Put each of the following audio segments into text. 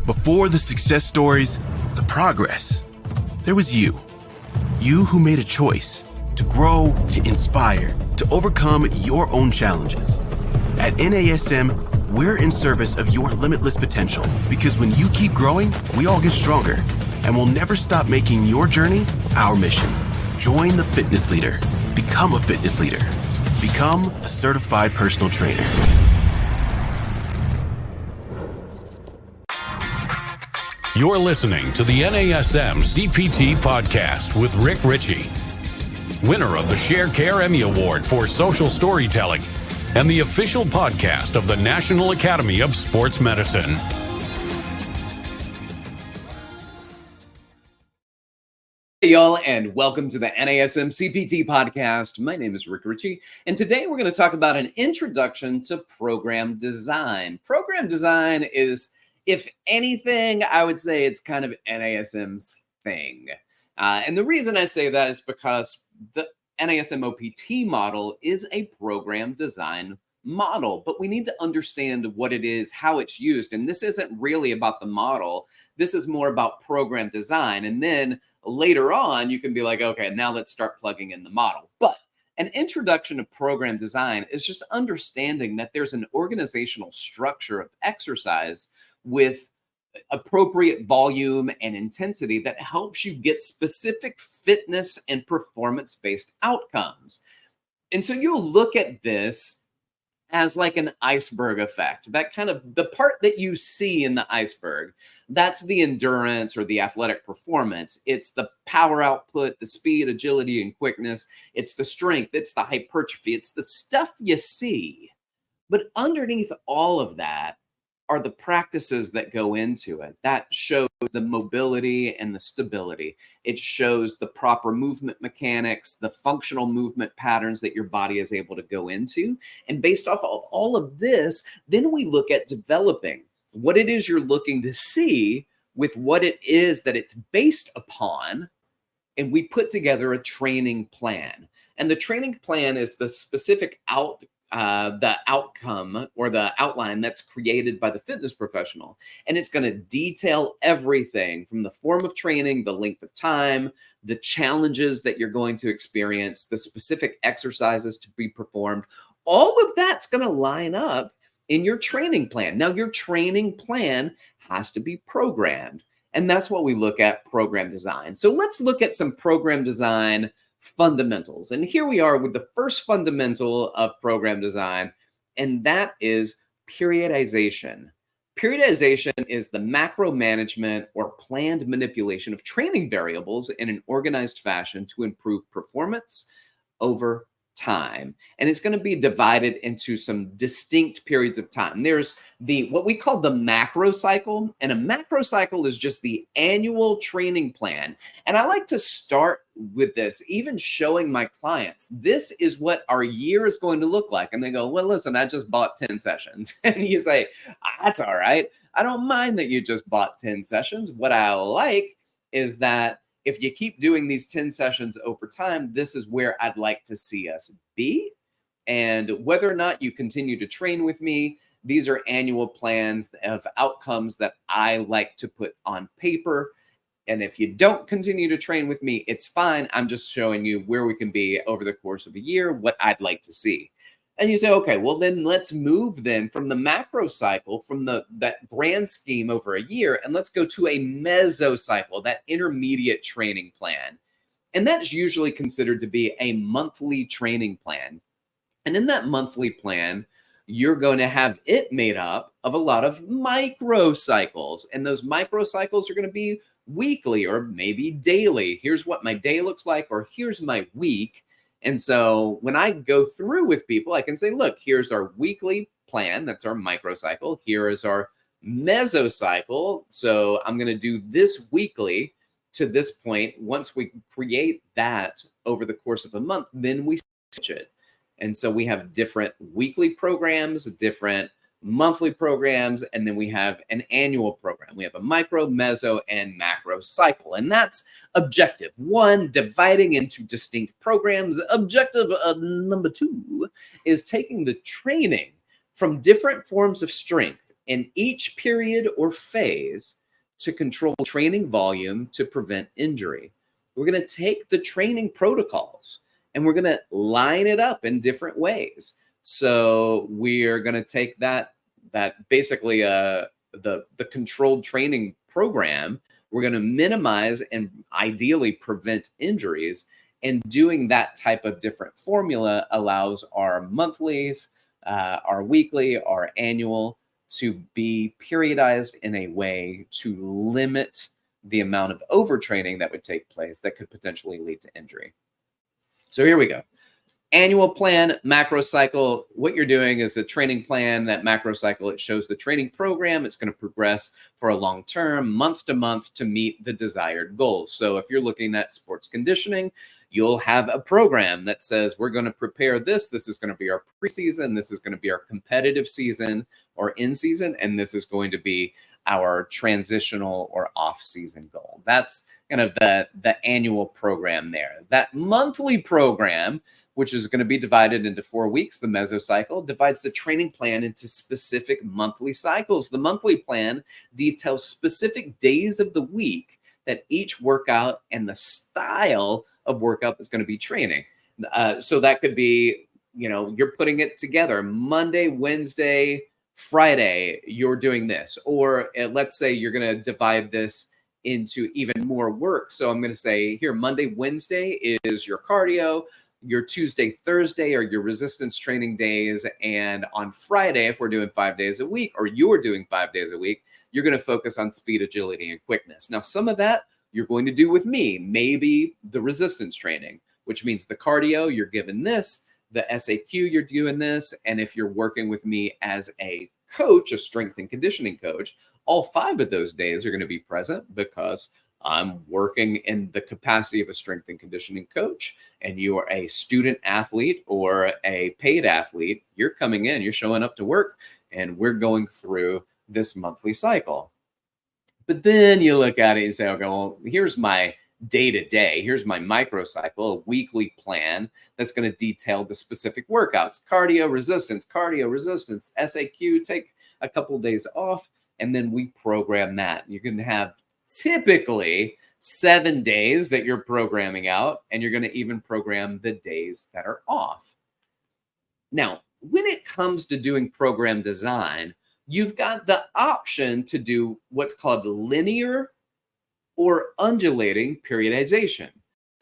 Before the success stories, the progress, there was you. You who made a choice to grow, to inspire, to overcome your own challenges. At NASM, we're in service of your limitless potential because when you keep growing, we all get stronger, and we'll never stop making your journey our mission. Join the fitness leader. Become a fitness leader. Become a certified personal trainer. You're listening to the NASM-CPT Podcast with Richey, winner of the Share Care Emmy Award for Social Storytelling and the official podcast of the National Academy of Sports Medicine. Hey y'all, and welcome to the NASM-CPT Podcast. My name is Richey, and today we're going to talk about an introduction to program design. Program design is, if anything, I would say it's kind of NASM's thing. And the reason I say that is because the NASM-OPT model is a program design model, but we need to understand what it is, how it's used. And this isn't really about the model. This is more about program design. And then later on, you can be like, okay, now let's start plugging in the model. But an introduction to program design is just understanding that there's an organizational structure of exercise with appropriate volume and intensity that helps you get specific fitness and performance-based outcomes. And so you'll look at this as like an iceberg effect. That kind of the part that you see in the iceberg, that's the endurance or the athletic performance. It's the power output, the speed, agility, and quickness. It's the strength, it's the hypertrophy, it's the stuff you see. But underneath all of that are the practices that go into it. That shows the mobility and the stability. It shows the proper movement mechanics, the functional movement patterns that your body is able to go into. And based off of all of this, then we look at developing what it is you're looking to see with what it is that it's based upon. And we put together a training plan. And the training plan is the specific the outcome or the outline that's created by the fitness professional. And it's going to detail everything from the form of training, the length of time, the challenges that you're going to experience, the specific exercises to be performed. All of that's going to line up in your training plan. Now, your training plan has to be programmed. And that's what we look at program design. So let's look at some program design fundamentals. And here we are with the first fundamental of program design, and that is periodization. Periodization is the macro management or planned manipulation of training variables in an organized fashion to improve performance over time. And it's going to be divided into some distinct periods of time. There's what we call the macro cycle, and a macro cycle is just the annual training plan. And I like to start with this, even showing my clients, this is what our year is going to look like. And they go, well, listen, I just bought 10 sessions. And you say, that's all right. I don't mind that you just bought 10 sessions. What I like is that if you keep doing these 10 sessions over time, this is where I'd like to see us be. And whether or not you continue to train with me, these are annual plans of outcomes that I like to put on paper. And if you don't continue to train with me, it's fine. I'm just showing you where we can be over the course of a year, what I'd like to see. And you say, okay, well, then let's move then from the macro cycle, from that grand scheme over a year, and let's go to a mesocycle, that intermediate training plan. And that's usually considered to be a monthly training plan. And in that monthly plan, you're going to have it made up of a lot of microcycles. And those microcycles are going to be weekly or maybe daily. Here's what my day looks like, or here's my week. And so when I go through with people, I can say, look, here's our weekly plan. That's our microcycle. Here is our mesocycle. So I'm going to do this weekly to this point. Once we create that over the course of a month, then we switch it. And so we have different weekly programs, different monthly programs, and then we have an annual program. We have a micro, meso, and macro cycle. And that's objective one, dividing into distinct programs. Objective number two is taking the training from different forms of strength in each period or phase to control training volume to prevent injury. We're going to take the training protocols and we're going to line it up in different ways. So we're going to take that basically the controlled training program. We're going to minimize and ideally prevent injuries. And doing that type of different formula allows our monthlies, our weekly, our annual to be periodized in a way to limit the amount of overtraining that would take place that could potentially lead to injury. So here we go. Annual plan, macro cycle. What you're doing is the training plan, that macro cycle, it shows the training program. It's going to progress for a long term, month to month, to meet the desired goals. So if you're looking at sports conditioning, you'll have a program that says we're going to prepare this. This is going to be our preseason. This is going to be our competitive season or in season. And this is going to be our transitional or off-season goal. That's kind of the annual program there. That monthly program, which is going to be divided into 4 weeks, the mesocycle, divides the training plan into specific monthly cycles. The monthly plan details specific days of the week that each workout and the style of workout is going to be training. So that could be, you're putting it together Monday, Wednesday, Friday, you're doing this. Or let's say you're going to divide this into even more work. So I'm going to say here, Monday, Wednesday is your cardio. Your Tuesday, Thursday are your resistance training days. And on Friday, if we're doing 5 days a week, or you're doing 5 days a week, you're going to focus on speed, agility, and quickness. Now, some of that you're going to do with me, maybe the resistance training, which means the cardio, you're given this, the SAQ, you're doing this. And if you're working with me as a coach, a strength and conditioning coach, all 5 of those days are going to be present because I'm working in the capacity of a strength and conditioning coach, and you are a student athlete or a paid athlete. You're coming in, you're showing up to work, and we're going through this monthly cycle. But then you look at it and say, okay, well, here's my day-to-day. Here's my microcycle, a weekly plan that's going to detail the specific workouts, cardio, resistance, SAQ, take a couple of days off, and then we program that. You're going to have typically 7 days that you're programming out, and you're going to even program the days that are off. Now, when it comes to doing program design, you've got the option to do what's called linear or undulating periodization.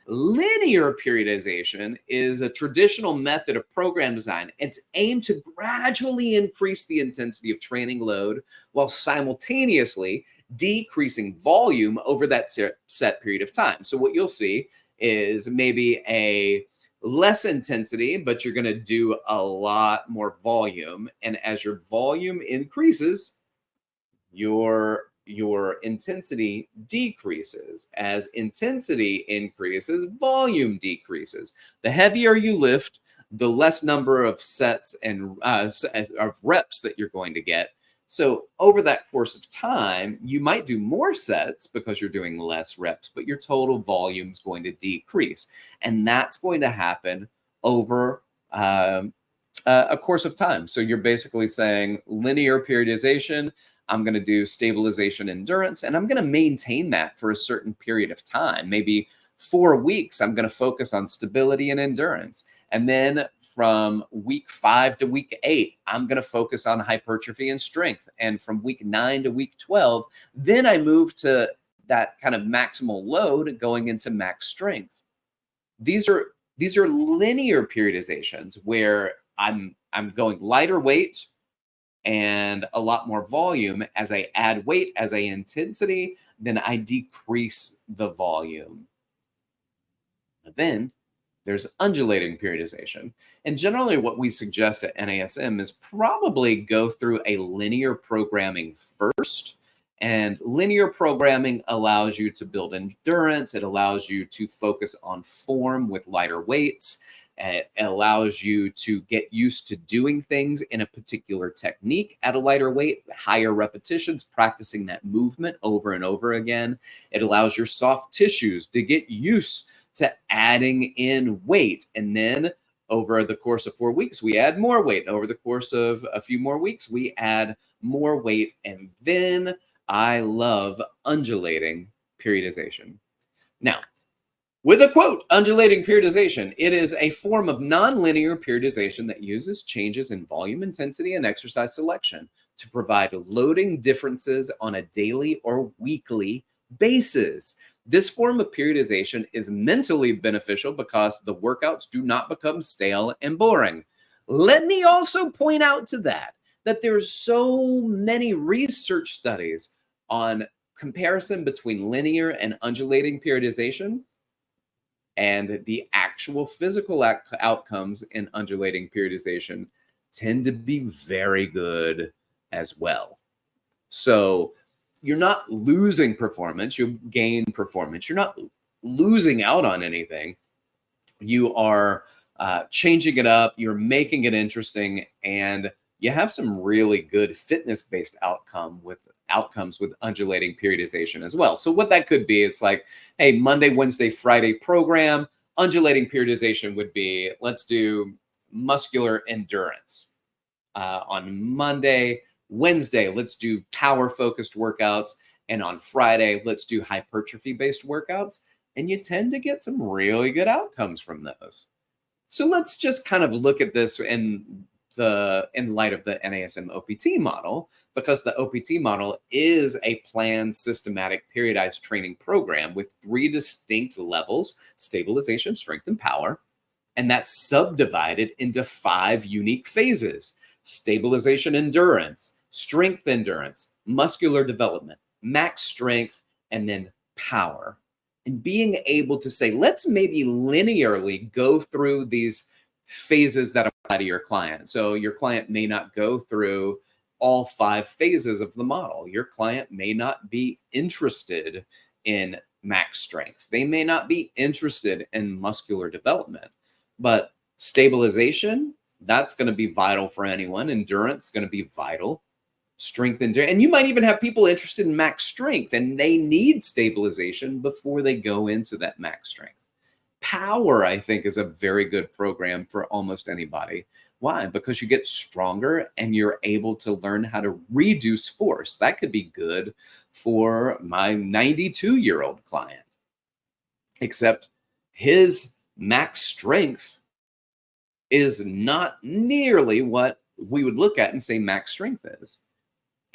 Linear periodization is a traditional method of program design. It's aimed to gradually increase the intensity of training load while simultaneously decreasing volume over that set period of time. So what you'll see is maybe a less intensity, but you're going to do a lot more volume. And as your volume increases, your intensity decreases. As intensity increases, volume decreases. The heavier you lift, the less number of sets and of reps that you're going to get. So over that course of time, you might do more sets because you're doing less reps, but your total volume is going to decrease. And that's going to happen over a course of time. So you're basically saying linear periodization, I'm going to do stabilization endurance, and I'm going to maintain that for a certain period of time. Maybe 4 weeks, I'm going to focus on stability and endurance. And then from week 5 to week 8, I'm going to focus on hypertrophy and strength. And from week 9 to week 12, then I move to that kind of maximal load going into max strength. These are linear periodizations where I'm going lighter weight and a lot more volume. As I add weight, as I intensity, then I decrease the volume. But then there's undulating periodization. And generally what we suggest at NASM is probably go through a linear programming first. And linear programming allows you to build endurance. It allows you to focus on form with lighter weights. It allows you to get used to doing things in a particular technique at a lighter weight, higher repetitions, practicing that movement over and over again. It allows your soft tissues to get used to adding in weight. And then over the course of 4 weeks, we add more weight. Over the course of a few more weeks, we add more weight. And then I love undulating periodization. Now, with a quote, undulating periodization, it is a form of nonlinear periodization that uses changes in volume, intensity, and exercise selection to provide loading differences on a daily or weekly basis. This form of periodization is mentally beneficial because the workouts do not become stale and boring. Let me also point out to that there's so many research studies on comparison between linear and undulating periodization, and the actual physical outcomes in undulating periodization tend to be very good as well. So you're not losing performance, you gain performance. You're not losing out on anything. You are changing it up, you're making it interesting, and you have some really good fitness-based outcomes with undulating periodization as well. So what that could be, it's like, hey, Monday, Wednesday, Friday program, undulating periodization would be, let's do muscular endurance. On Monday, Wednesday, let's do power-focused workouts. And on Friday, let's do hypertrophy-based workouts. And you tend to get some really good outcomes from those. So let's just kind of look at this in light of the NASM OPT model, because the OPT model is a planned, systematic, periodized training program with 3 distinct levels: stabilization, strength, and power. And that's subdivided into 5 unique phases: stabilization endurance, strength endurance, muscular development, max strength, and then power. And being able to say, let's maybe linearly go through these phases that apply to your client. So your client may not go through all 5 phases of the model. Your client may not be interested in max strength. They may not be interested in muscular development, but stabilization, that's going to be vital for anyone. Endurance is going to be vital. Strength and you might even have people interested in max strength, and they need stabilization before they go into that max strength. Power, I think, is a very good program for almost anybody. Why? Because you get stronger and you're able to learn how to reduce force. That could be good for my 92-year-old client, except his max strength is not nearly what we would look at and say max strength is.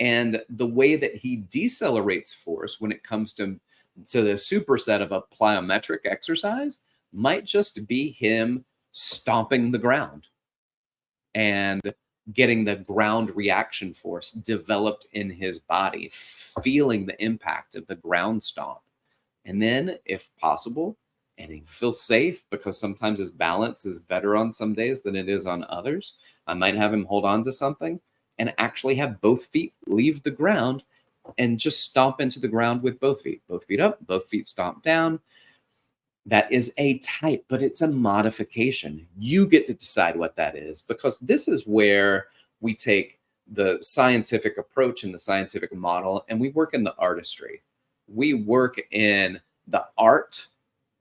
And the way that he decelerates force when it comes to the superset of a plyometric exercise might just be him stomping the ground and getting the ground reaction force developed in his body, feeling the impact of the ground stomp. And then, if possible, and he feels safe, because sometimes his balance is better on some days than it is on others, I might have him hold on to something and actually have both feet leave the ground and just stomp into the ground with both feet up, both feet stomp down. That is a type, but it's a modification. You get to decide what that is, because this is where we take the scientific approach and the scientific model, and we work in the artistry. We work in the art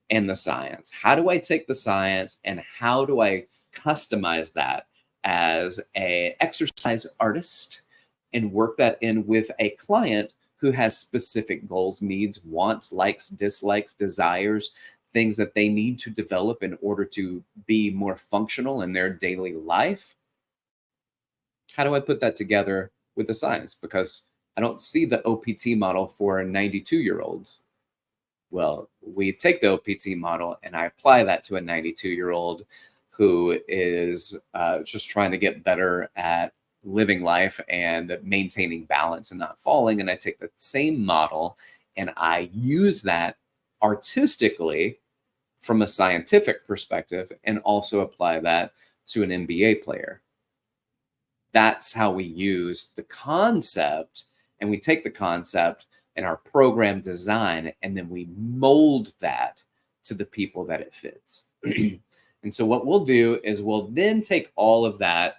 and the science. How do I take the science and how do I customize that as an exercise artist and work that in with a client who has specific goals, needs, wants, likes, dislikes, desires, things that they need to develop in order to be more functional in their daily life? How do I put that together with the science? Because I don't see the OPT model for 92-year-olds. Well, we take the OPT model and I apply that to a 92-year-old who is just trying to get better at living life and maintaining balance and not falling. And I take the same model and I use that artistically from a scientific perspective and also apply that to an NBA player. That's how we use the concept, and we take the concept in our program design and then we mold that to the people that it fits. And so what we'll do is we'll then take all of that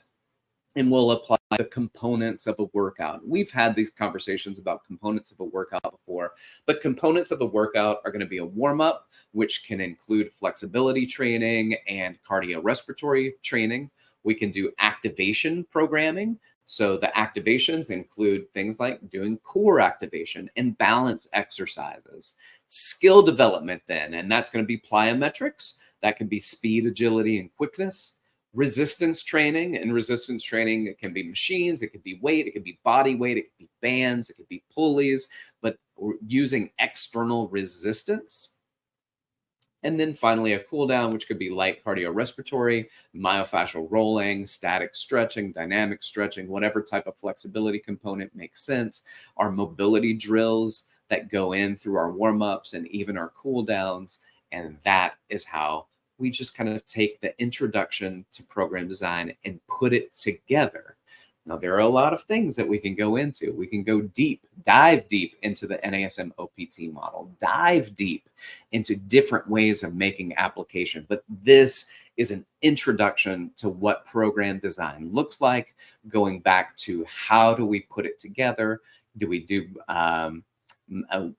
and we'll apply the components of a workout. We've had these conversations about components of a workout before, but components of a workout are going to be a warm-up, which can include flexibility training and cardiorespiratory training. We can do activation programming, So the activations include things like doing core activation and balance exercises, skill development then, and that's going to be plyometrics. That can be speed, agility, and quickness. Resistance training, and resistance training, it can be machines, it could be weight, it could be body weight, it could be bands, it could be pulleys, but using external resistance. And then finally, a cool down, which could be light cardiorespiratory, myofascial rolling, static stretching, dynamic stretching, whatever type of flexibility component makes sense. Our mobility drills that go in through our warm-ups and even our cool downs. And that is how we just kind of take the introduction to program design and put it together. Now, there are a lot of things that we can go into. We can go deep, dive deep into the NASM OPT model, dive deep into different ways of making application. But this is an introduction to what program design looks like, going back to how do we put it together? Do we do,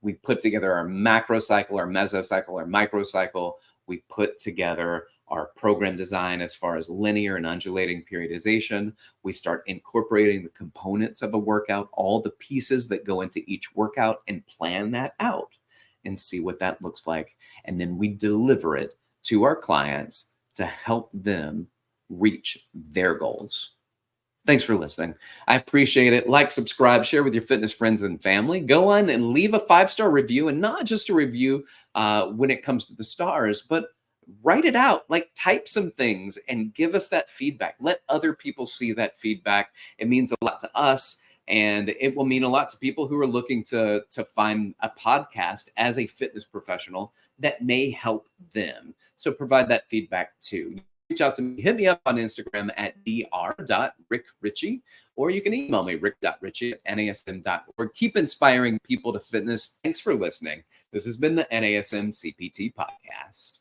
we put together our macro cycle, our mesocycle, our microcycle. We put together our program design as far as linear and undulating periodization. We start incorporating the components of a workout, all the pieces that go into each workout, and plan that out and see what that looks like. And then we deliver it to our clients to help them reach their goals. Thanks for listening. I appreciate it. Like, subscribe, share with your fitness friends and family. Go on and leave a 5-star review, and not just a review when it comes to the stars, but write it out, like type some things and give us that feedback. Let other people see that feedback. It means a lot to us, and it will mean a lot to people who are looking to find a podcast as a fitness professional that may help them. So provide that feedback too. Reach out to me, hit me up on Instagram at dr.rickrichey, or you can email me, rick.richey@nasm.org. Keep inspiring people to fitness. Thanks for listening. This has been the NASM CPT Podcast.